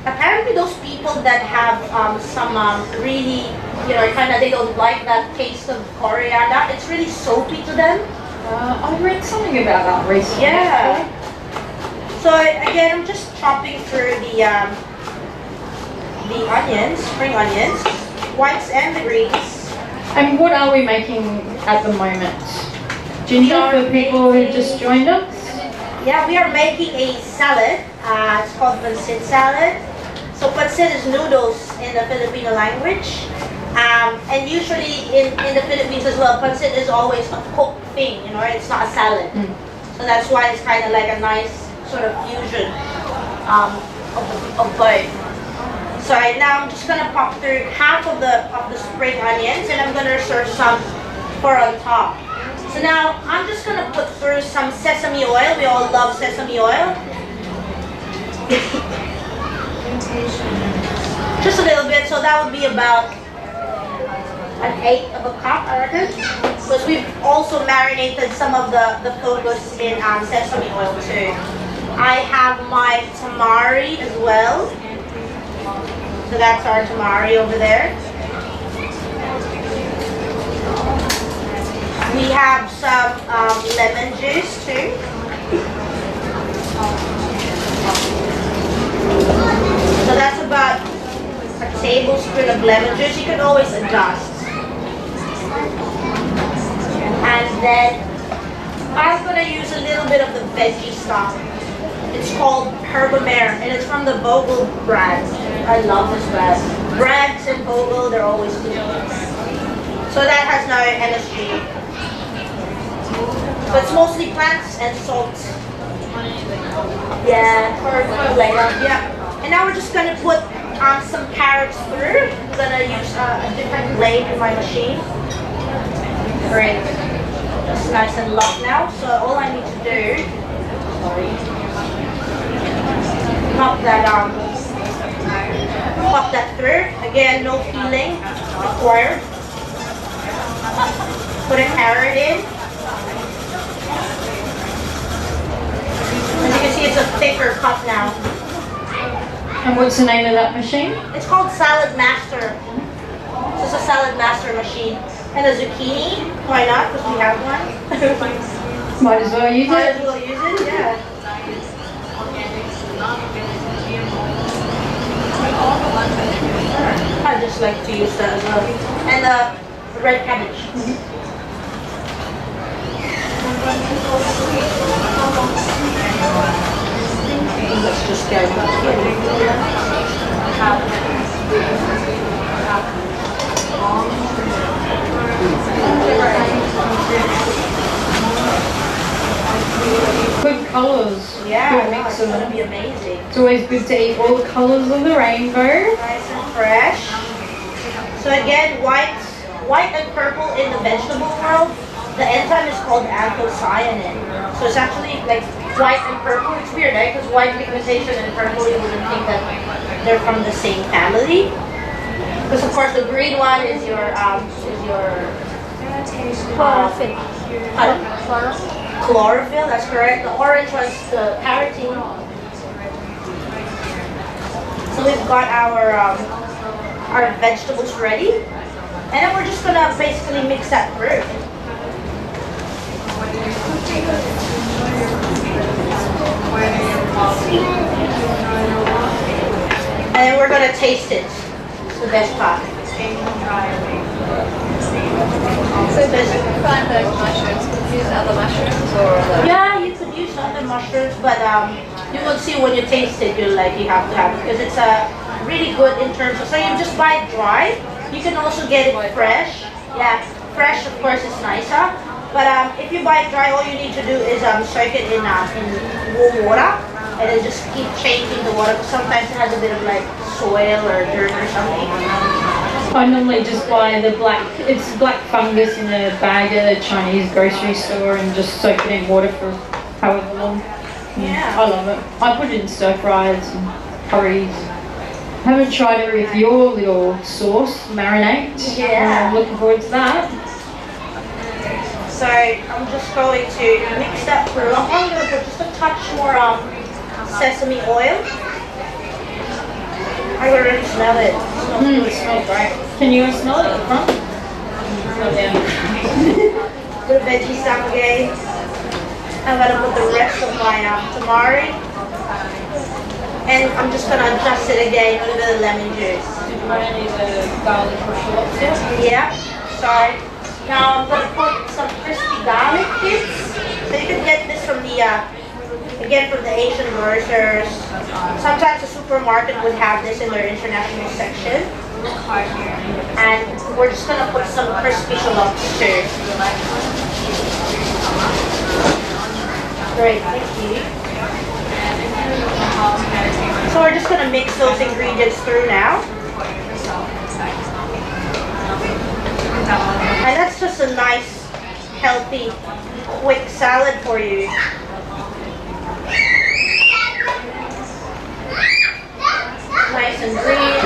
Apparently those people that have some really, they don't like that taste of coriander, it's really soapy to them. I read something about that recently. Yeah. So again, I'm just chopping through the onions, spring onions, whites and the greens. And what are we making at the moment? Ginger, for people who just joined us? Yeah, we are making a salad. It's called pancit salad. So pancit is noodles in the Filipino language. And usually in the Philippines as well, pancit is always a cooked thing, it's not a salad. So that's why it's kind of like a nice sort of fusion of both. So right now I'm just gonna pop through half of the spring onions, and I'm gonna serve some for on top. So now I'm just gonna put through some sesame oil. We all love sesame oil. Just a little bit, so that would be about an 1/8 of a cup, I reckon. Because we've also marinated some of the focus in sesame oil too. I have my tamari as well. So that's our tamari over there. We have some lemon juice too. So that's about a tablespoon of lemon juice. You can always adjust. And then I'm going to use a little bit of the veggie stock. It's called Herbamare, and it's from the Bogle brand. I love this brand. Bragg's and Bogle, they're always good. So that has no MSG. So it's mostly plants and salt. Yeah, for later. Yeah. And now we're just going to put some carrots through. I'm going to use a different blade in my machine. Great. It's nice and locked now. So all I need to do, pop that through. Again, no peeling required. Put a carrot in. As you can see, it's a thicker cut now. And what's the name of that machine? It's called Salad Master. It's a Salad Master machine. And a zucchini, why not? Because we have one. Might as well use it. Might as well use it, yeah. I just like to use that as well. And the red cabbage. Let's just go. Good colours. Yeah, Good mix it's of going to them. be amazing. It's always good to eat all the colours of the rainbow. Nice and fresh. So again, white and purple in the vegetable world, the enzyme is called anthocyanin. So it's actually like white and purple. It's weird, right? Because white pigmentation and purple, you wouldn't think that they're from the same family. Because of course the green one is your chlorophyll. That's correct. The orange one's the carotene. So we've got our vegetables ready, and then we're just gonna basically mix that through. And then we're gonna taste it. It's the best part. So did you find those mushrooms? Could you use other mushrooms or other? Yeah, you could use other mushrooms, but you will see when you taste it, you have to have it because it's really good in terms of. So you just buy it dry. You can also get it fresh. Yeah, fresh of course is nicer. But if you buy it dry, all you need to do is soak it in warm water, and then just keep changing the water. Sometimes it has a bit of like soil or dirt or something. I normally just buy the it's black fungus in a bag at a Chinese grocery store and just soak it in water for however long. Yeah. I love it. I put it in stir fries and curries. Haven't tried it with your little sauce, marinade. Yeah. I'm looking forward to that. So I'm just going to mix that through. I'm probably going to put just a touch more sesame oil. I can already smell it. It smells great. Can you smell it at the front? Oh, yeah. Little veggie samgay. I'm going to put the rest of my tamari. And I'm just going to adjust it again with a bit of lemon juice. Any garlic or shallots here? Yeah. So now I'm going to put some crispy garlic bits. So you can get this from the, again from the Asian grocers. Sometimes the supermarket would have this in their international section. And we're just going to put some crispy shallots too. Great, thank you. So we're just going to mix those ingredients through now. And that's just a nice, healthy, quick salad for you. Nice and green.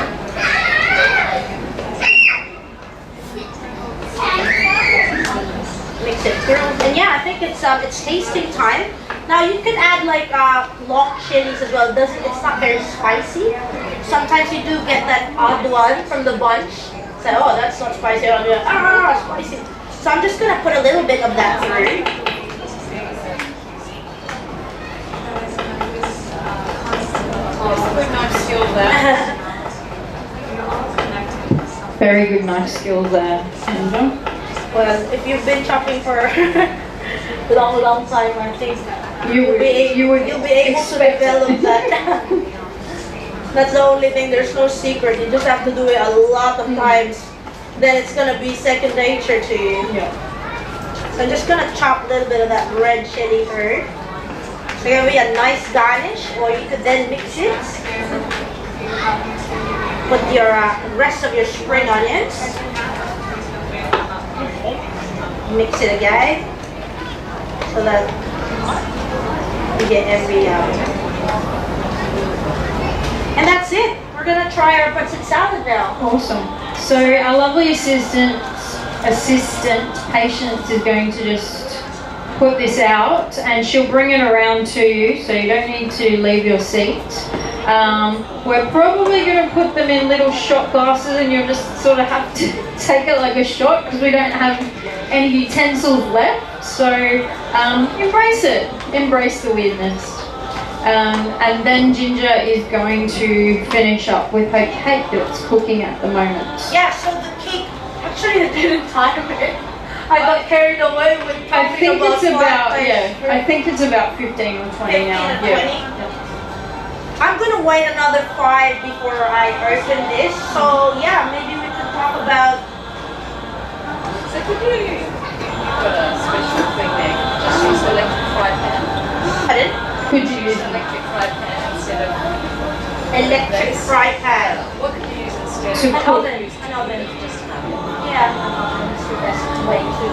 Mix it through. And yeah, I think it's tasting time. Now you can add like long chilies as well. It's not very spicy. Sometimes you do get that odd one from the bunch. So, oh, that's not spicy. I'll be like, spicy. So I'm just gonna put a little bit of that through. Good knife skills there. Very good knife skills there, Ginger. Well, if you've been chopping for a long time, I think you'll be able to develop that. That's the only thing. There's no secret. You just have to do it a lot of times. Then it's gonna be second nature to you. Yeah. So I'm just gonna chop a little bit of that red chili through. So it's gonna be a nice garnish, or you could then mix it with your rest of your spring onions. Mix it again so that you get every and that's it. We're gonna try our pancit salad now. Awesome. So our lovely assistant patient is going to just put this out and she'll bring it around to you, so you don't need to leave your seat. We're probably going to put them in little shot glasses and you'll just sort of have to take it like a shot because we don't have any utensils left. So embrace it. Embrace the weirdness. And then Ginger is going to finish up with her cake that's cooking at the moment. Yeah, so the cake, actually I didn't time it. I got carried away with I think it's about 15 or 20 now. 15 or 20? Yeah. I'm gonna wait another 5 before I open this. So yeah, maybe we could talk about. So could you? You've got a special thing there. Just use the electric fry pan. Pardon? Could you use Electric fry pan instead of Electric fry pan. What could you use instead? To An cook. oven. An oven. Just Yeah, it's the best way to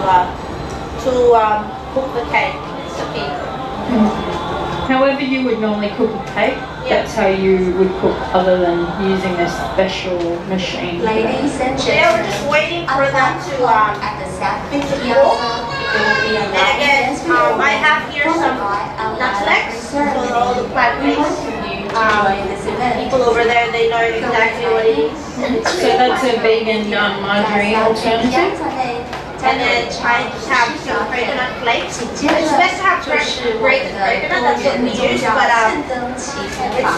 cook the cake. It's okay. However you would normally cook a cake, that's how you would cook other than using this special machine. Ladies and Yeah, we're gentlemen, just waiting for them to at the South to Piazza, cook. there will be a And again, I have here some nuts so all the plant-based this event. people over there, they know exactly what it is. So that's a vegan margarine alternative. And then I just have some coconut flakes. It's best to have grated coconut, that's what we use, but it's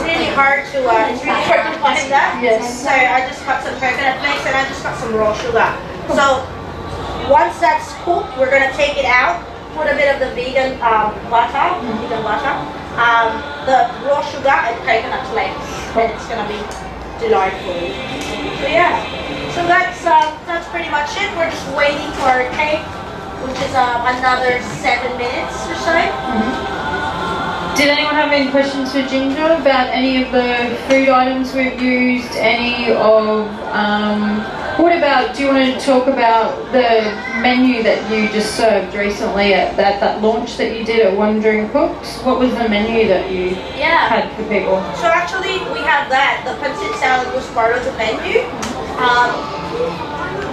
really hard to find that. Yes. So I just got some coconut flakes and I just got some raw sugar. So once that's cooked, we're gonna take it out, put a bit of the vegan butter, the raw sugar and coconut flakes, and it's gonna be delightful. So yeah, so that's pretty much it. We're just waiting for our cake which is another 7 minutes or so. Did anyone have any questions for Ginger about any of the food items we've used? Any of, what about, do you want to talk about the menu that you just served recently at that launch that you did at Wandering Cooks? What was the menu that you had for people? So actually we have that. The pancit salad was part of the menu.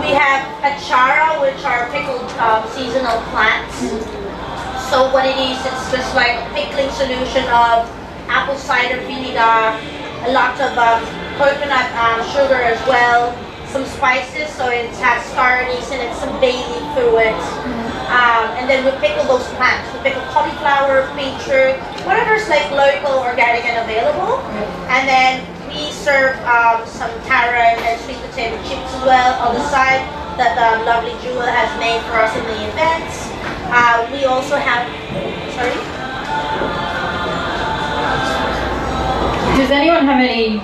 We have achara, which are pickled seasonal plants. So what it is, it's just like a pickling solution of apple cider vinegar, a lot of coconut sugar as well, some spices, so it has star anise and some bay leaf through it. And then we pickle those plants. We pickle cauliflower, beetroot, whatever's like local, organic and available. And then we serve some taro and sweet potato chips as well on the side that lovely Jewel has made for us in the events. We also have, sorry? Does anyone have any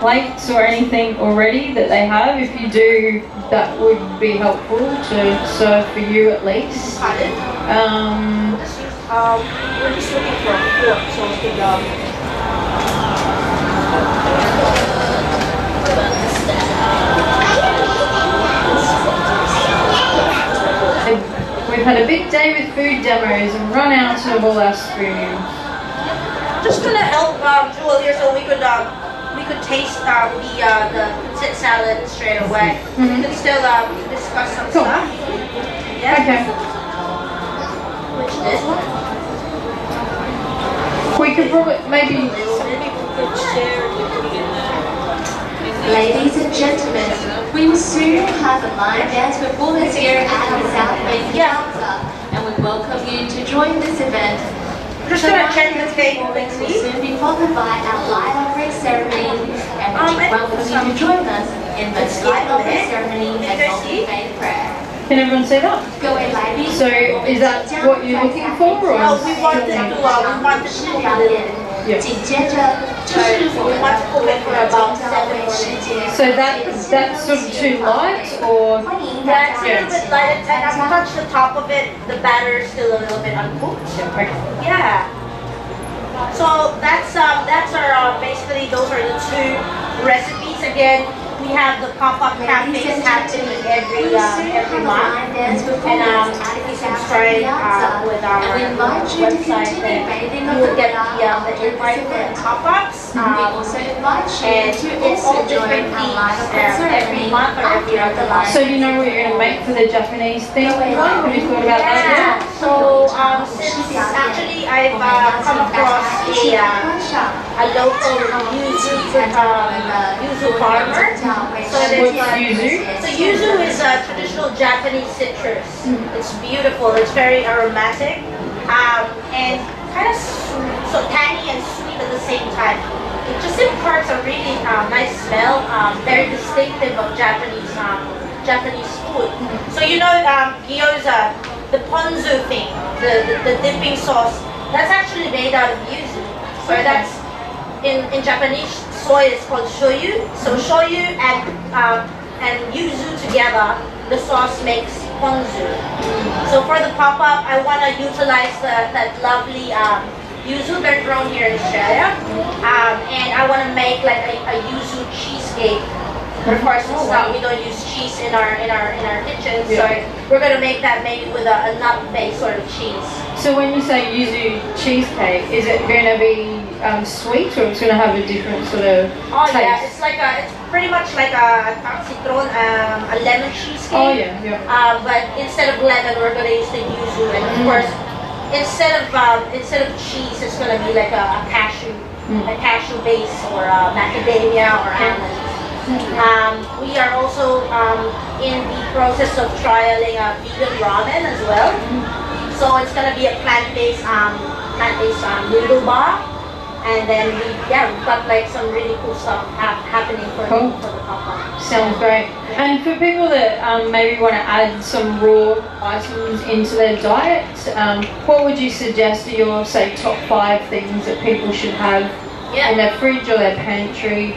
plates or anything already that they have? If you do, that would be helpful to serve for you at least. Pardon? We're just looking for a fork so we can We've had a big day with food demos and run out of all our spoons. just gonna help Jewel here so we could taste the pancit salad straight away. We can still discuss some stuff. Yeah. Okay. Which this one? We could probably maybe. Ladies and gentlemen, we will soon have a live dance performance here at the South Main Plaza, and we welcome you to join this event. We're just gonna check the cake will quickly. soon be followed by our light offering ceremony, and we welcome you to join us in the light offering ceremony and multi-faith prayer. Can everyone see that? Go ahead, ladies. So is that what you're looking for, or? No, we wanted to cook it. Yeah. So we want to cook it for about 7 minutes. So that's sort of too light, or? Yeah, it's a little bit light, and I've touched the top of it. The batter is still a little bit uncooked. Yeah. So that's our basically those are the two recipes. Again, we have the pop-up cafes happening every month, and you can try with our website. Then you will get the invite for the pop-ups. And it's all different themes every month or every other month. So you know what you're going to make for the Japanese thing? Have you thought about that yet? So since actually I've come across a local yuzu farmer. So What's yuzu? So yuzu is a traditional Japanese citrus. It's beautiful. It's very aromatic and kind of so tangy and sweet at the same time. It just imparts a really nice smell, very distinctive of Japanese food. So you know gyoza, the ponzu thing, the dipping sauce, that's actually made out of yuzu. So that's in Japanese soy is called shoyu. So shoyu and yuzu together, the sauce makes ponzu. So for the pop-up, I want to utilize that lovely yuzu. They're grown here in Australia, and I want to make like a yuzu cheesecake. But of course, we don't use cheese in our kitchen, so we're gonna make that maybe with a nut-based sort of cheese. So when you say yuzu cheesecake, is it going to be sweet, or it's going to have a different sort of taste? Yeah, it's pretty much like a citron, a lemon cheesecake. Oh yeah. But instead of lemon, we're gonna use the yuzu, and of course, instead of cheese, it's gonna be like a cashew base or macadamia or almond. We are also in the process of trialing a vegan ramen as well. So it's gonna be a plant-based noodle bar, and then we've got like some really cool stuff happening for the pop-up. Sounds great. And for people that maybe want to add some raw items into their diet, what would you suggest are your, say, top 5 things that people should have in their fridge or their pantry?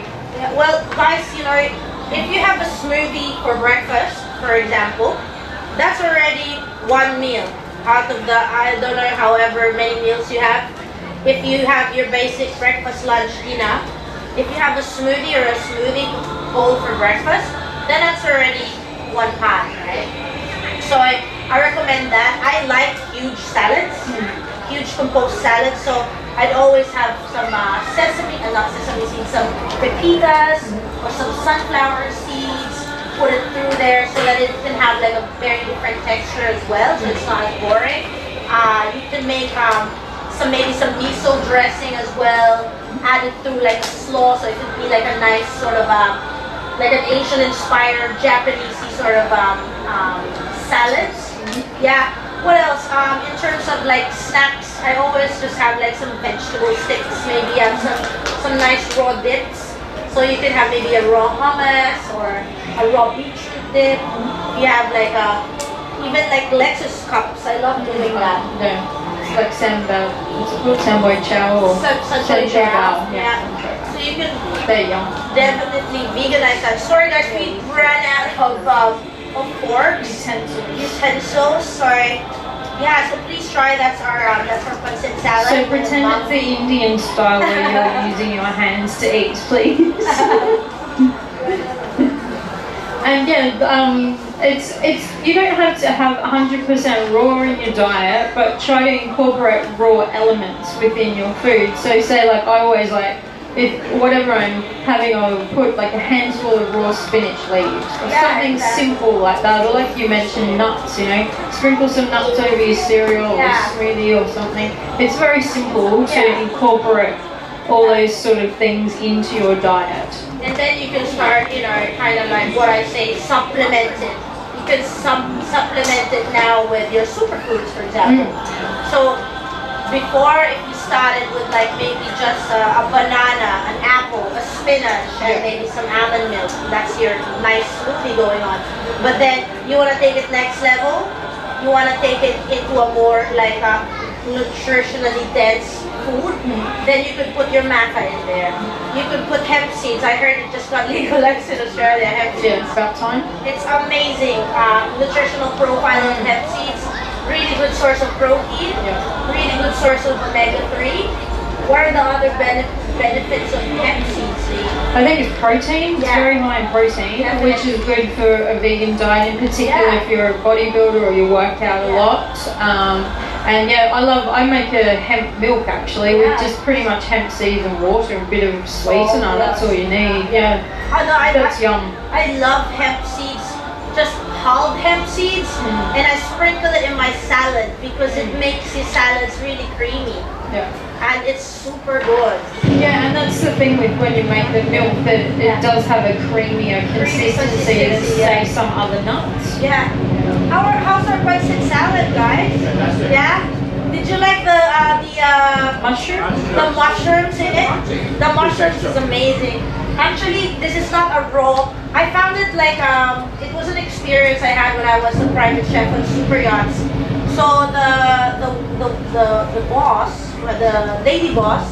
Well, guys, you know, if you have a smoothie for breakfast, for example, that's already one meal out of the, I don't know, however many meals you have. If you have your basic breakfast, lunch, dinner, if you have a smoothie or a smoothie bowl for breakfast, then that's already one pan, right? So I recommend that. I like huge salads, huge composed salads. So I'd always have some not sesame seeds, some pepitas or some sunflower seeds. Put it through there so that it can have like a very different texture as well, so it's not as boring. You can make maybe some miso dressing as well. Add it through like a slaw, so it could be like a nice sort of like an Asian-inspired Japanese sort of salads. Yeah. What else? In terms of like snacks, I always just have like some vegetable sticks. Maybe have some nice raw dips. So you could have maybe a raw hummus or a raw beetroot dip. You have like even like lettuce cups. I love doing that. Yeah. It's like sambal. It's called sambal chow or Sambal chow. Yeah. So you can definitely veganize that. Sorry guys, we ran out of forks, utensils. Sorry. Yeah, so please try. That's our pancit salad. So pretend it's the Indian style where you're using your hands to eat, please. And yeah, it's you don't have to have 100% raw in your diet, but try to incorporate raw elements within your food. So say like I always like, if whatever I'm having, I'll put like a handful of raw spinach leaves or something simple like that. Or like you mentioned, nuts, you know, sprinkle some nuts over your cereal or smoothie or something. It's very simple to incorporate all those sort of things into your diet. And then you can start, you know, kind of like what I say, supplement it. You can supplement it now with your superfoods, for example. So before, if you started with like maybe just a banana, an apple, a spinach, and maybe some almond milk, that's your nice smoothie going on. But then you want to take it next level. You want to take it into a more like a nutritionally dense food. Then you could put your maca in there. You could put hemp seeds. I heard it just got legalized in Australia. Hemp seeds. Yeah, it's about time. It's amazing. Nutritional profile of hemp seeds. Really good source of protein, really good source of omega-3. What are the other benefits of hemp seeds, Leigh? I think it's protein. It's very high in protein, which is good for a vegan diet, in particular if you're a bodybuilder or you work out a lot. And yeah, I make a hemp milk actually with just pretty much hemp seeds and water and a bit of sweetener. That's all you need. Yeah, that's yum. I love hemp seeds. Just hulled hemp seeds, and I sprinkle it in my salad because it makes your salads really creamy. Yeah. And it's super good. Yeah, and that's the thing with when you make the milk, that it does have a creamier consistency than say some other nuts. Yeah. How's our pancit salad, guys? Yeah. Did you like the mushrooms? The mushrooms in it? The mushrooms is amazing. Actually, this is not a raw. I found it like it was an experience I had when I was a private chef on super yachts. So the boss, the lady boss,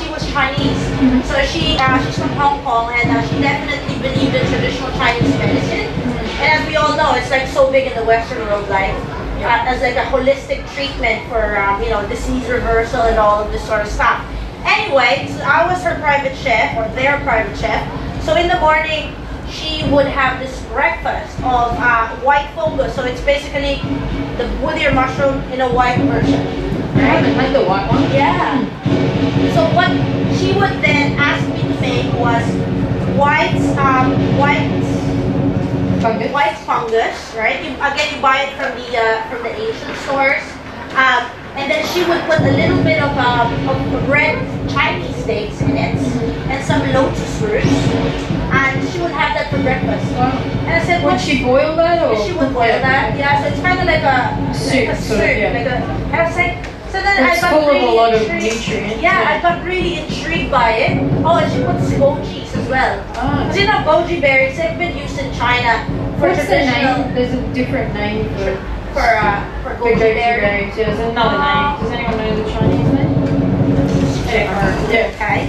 she was Chinese. So she's from Hong Kong, and she definitely believed in traditional Chinese medicine. And as we all know, it's like so big in the Western world, like as like a holistic treatment for disease reversal and all of this sort of stuff. Anyway, so I was her private chef, or their private chef. So in the morning, she would have this breakfast of white fungus. So it's basically the woodier mushroom in a white version. Right? I like the white one. Yeah. So what she would then ask me to make was white fungus, right? You buy it from the Asian stores. And then she would put a little bit of red Chinese steaks in it, and some lotus roots, and she would have that for breakfast. And I said, would she boil that, or she would boil that? Yeah, so it's kind of like a soup, and I was like, so then it's I got really full of a lot of intrigued. nutrients. Yeah, I got really intrigued by it. Oh, and she puts goji as well. Because goji berries have been used in China for What's the traditional. name? There's a different name for goji berries. Yeah, there's another name. Does anyone know the Chinese name? Yeah. Okay.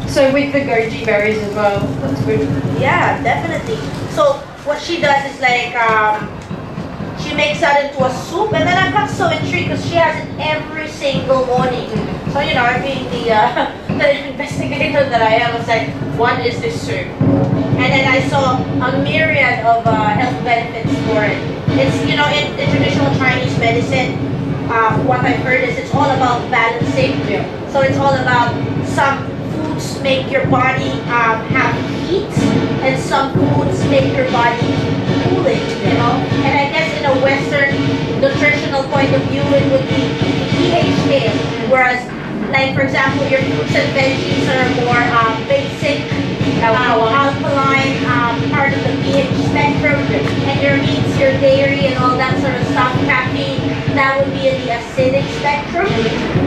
So with the goji berries as well, that's good. Yeah, definitely. So what she does is like She makes that into a soup, and then I got so intrigued because she has it every single morning. So you know, being the the investigator that I am, I was like, what is this soup? And then I saw a myriad of health benefits for it. It's, you know, in traditional Chinese medicine, what I've heard is it's all about balancing. So it's all about some foods make your body have heat, and some foods make your body cooling, you know. And I guess in a Western nutritional point of view, it would be pH scale, whereas, like for example, your fruits and veggies are more basic, alkaline, part of the pH spectrum, and your meats, your dairy, and all that sort of stuff, caffeine, that would be in the acidic spectrum.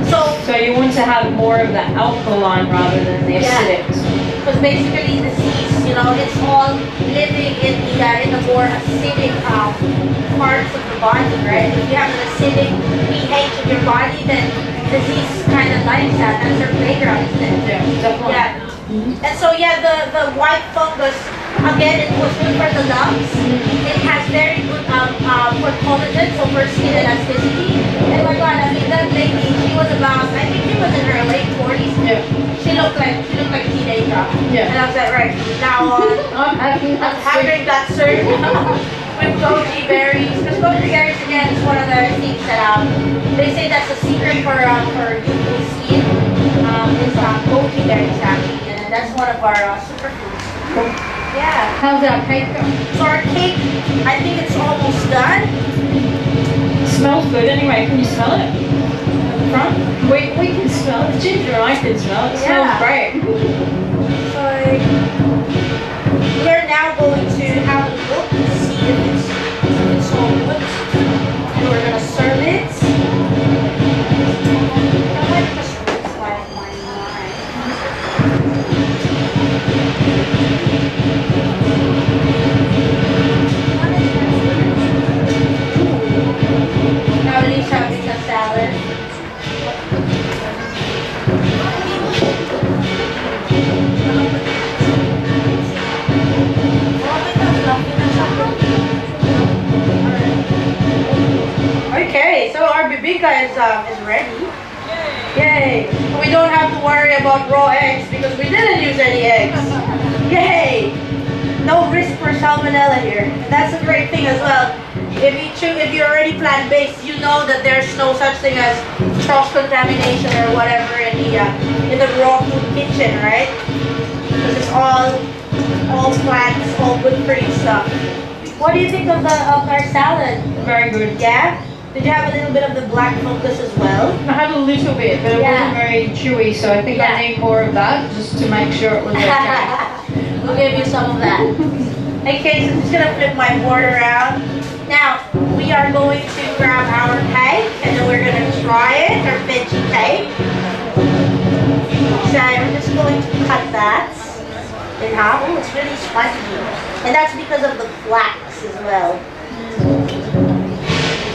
So you want to have more of the alkaline rather than the acidic. Because basically disease, you know, it's all living in the more acidic parts of the body, right? If you have an acidic pH in your body, then disease kind of likes that. That's their playground, isn't it? Definitely. Yeah. And so the white fungus, again, it was good for the lungs. It has very good for collagen, so for skin elasticity. And my God, I mean that lady, she was about, I think she was in her late 40s. Yeah. She looked like a teenager. Yeah. And I was like, right, now on, I'm having that soup with goji berries. Because goji berries again is one of the things that they say that's the secret for youthful skin. Is goji berries actually. That's one of our superfoods. Yeah. How's our cake going? So our cake, I think it's almost done. It smells good anyway. Can you smell it? At the front? We can smell it. Ginger and I can smell it. It smells great. So we're now going to have a look to see if it's all good. And we're gonna serve it. Now Lee's having a salad. Okay, so our bibingka is ready. Yay! We don't have to worry about raw eggs because we didn't use any eggs. Yay! No risk for salmonella here. And that's a great thing as well. If you're already plant-based, you know that there's no such thing as cross-contamination or whatever in the raw food kitchen, right? Because it's all plants, all good for you stuff. What do you think of our salad? Very good. Yeah? Did you have a little bit of the black fungus as well? I had a little bit, but it wasn't very chewy, so I think I need more of that just to make sure it was okay. We'll give you some of that. Okay, so I'm just gonna flip my board around. Now, we are going to grab our cake, and then we're gonna try it, our veggie cake. So I'm just going to cut that in half. Oh, it's really spongy. And that's because of the flax as well.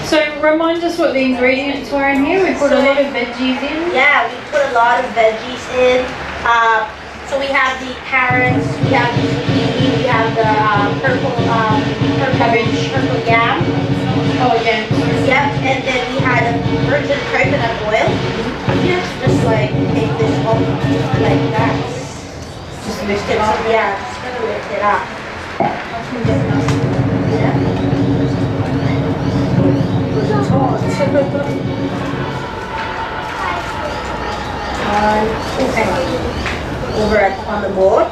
So remind us what the ingredients were in here. We put a lot of veggies in. Yeah, we put a lot of veggies in. So we have the carrots, we have the zucchini, we have the purple cabbage, purple yam. Oh yeah. Yep, and then we had a virgin coconut oil. You just like take this off like that. Just lift it up. Yeah, just gonna lift it up. Yeah. Over on the board.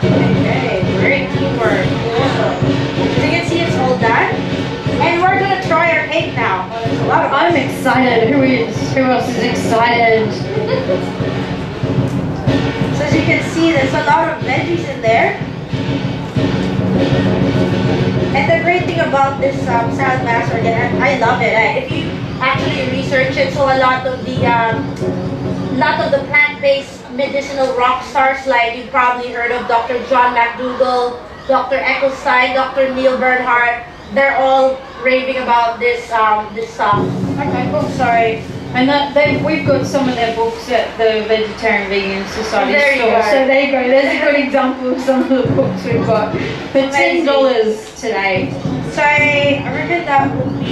Okay, great teamwork. Awesome. As you can see, it's all done. And we're gonna try our cake now. There's a lot of I'm excited. Who else is excited? So as you can see, there's a lot of veggies in there. And the great thing about this salad master, again, I love it. If you actually research it, so a lot of the plant-based medicinal rock stars, like you've probably heard of Dr. John McDougall, Dr. Ecclestone, Dr. Neil Bernhardt, they're all raving about this stuff. Okay, cool. Sorry. And we've got some of their books at the Vegetarian Vegan Society There you store. go. So there you go. There's a good example of some of the books we've got for $10 today. So I reckon that would be,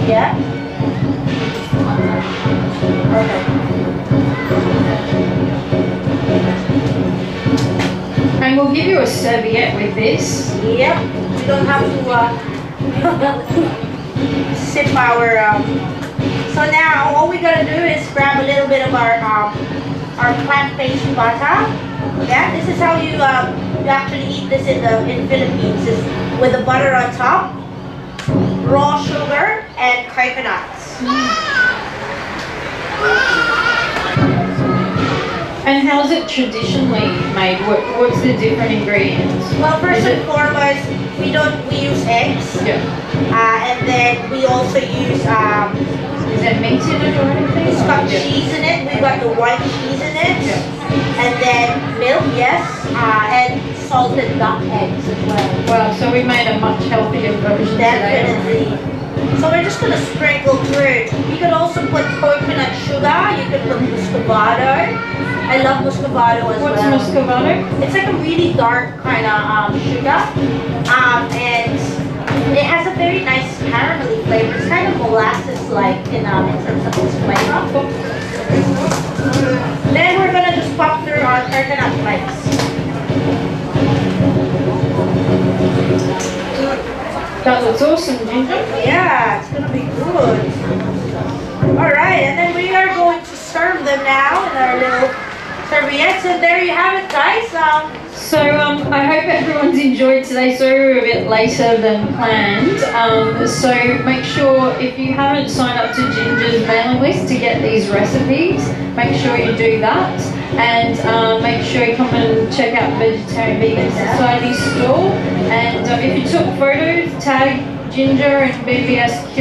yeah. Okay. And we'll give you a serviette with this. Yep. We don't have to sip our. So now all we gotta do is grab a little bit of our plant-based butter. Yeah, this is how you actually eat this in Philippines. Is with the butter on top, raw sugar, and coconuts. And how's it traditionally made? What's the different ingredients? Well, first and foremost, we use eggs. Yeah. And then we also use Is there meat in it or anything? it's got cheese in it. We've got the white cheese in it. Yeah. And then milk, yes. And salted duck eggs as well. Wow, so we made a much healthier version today. Definitely. So we're just gonna sprinkle through. You could also put coconut sugar. You could put muscovado. I love muscovado as What's well. muscovado? It's like a really dark kind of sugar, and it has a very nice caramelly flavor. It's kind of molasses-like in terms of its flavor. Then we're gonna just pop through our coconut flakes. That looks awesome, Ginger. Yeah, it's gonna be good. All right, and then we are going to serve them now in our little serviettes, and there you have it, guys. So I hope everyone's enjoyed today. Sorry we're a bit later than planned. So make sure if you haven't signed up to Ginger's mailing list to get these recipes, make sure you do that. And make sure you come and check out Vegetarian Vegan Society store. And if you took photos, tag Ginger and VVSQ.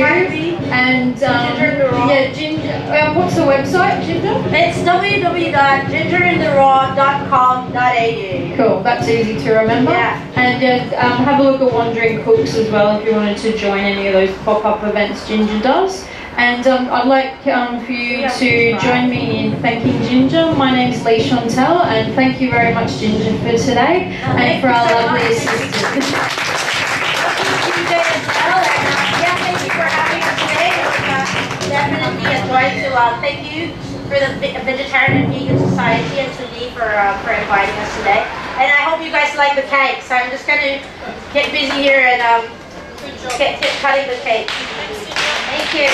And yeah, Ginger. What's the website, Ginger? It's www.gingerintheraw.com.au. Cool, that's easy to remember. Yeah. And have a look at Wandering Cooks as well if you wanted to join any of those pop-up events Ginger does. And I'd like for you to join me in thanking Ginger. My name's Leigh-Chantelle, and thank you very much, Ginger, for today and for our lovely assistant. Thank you for having us today. Definitely a joy to thank you for the Vegetarian and Vegan Society and to Leigh for inviting us today. And I hope you guys like the cake. So I'm just going to get busy here and get cutting the cake. Thank you.